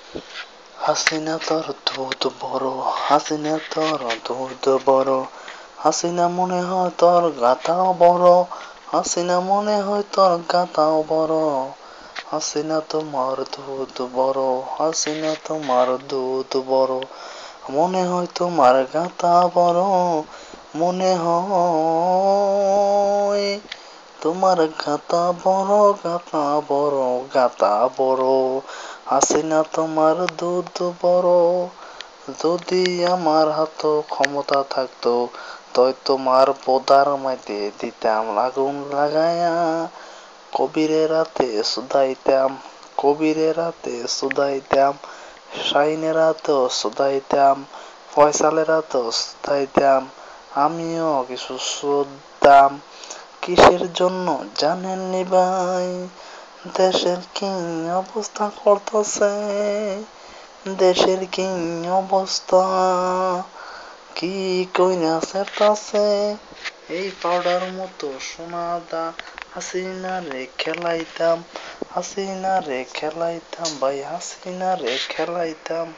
হাসিনা তোর দুধ বড়, হাসিনা তোর দুধ বড়, হাসিনা মনে হয় তোর গাটাও বড়, হাসিনা মনে হয় তোর গাটাও বড়, হাসিনা তোমার দুধ বড়, হাসিনা তোমার দুধ বড়, মনে হয় তোমার গাটা বড়, মনে হয় তোমার গাতা বড়, গাতা বড়, গাতা বড়, হাসিনা তোমার দুধ বড়। যদি আমার হাত ক্ষমতা থাকতো তয় তোমার পোদার মাঝে দিতাম আগুন লাগায়া, কবিরে রাতে শুধাইতাম, কবিরে রাতে শুধাইতাম, শাইনের রাতেও শুধাইতাম, ফয়সালের রাতেও শুধাইতাম, আমিও কিছু শুনতাম। কিসের জন্য জানেননি ভাই, দেশের কি অবস্থা করতেছে, দেশের কি অবস্থা, কি কইরা ছেড়তাছে, এই পাউডার মতো সোনাদা, হাসিনা রে খেলাইতাম, হাসিনা রে খেলাইতাম ভাই, হাসিনা রে খেলাইতাম।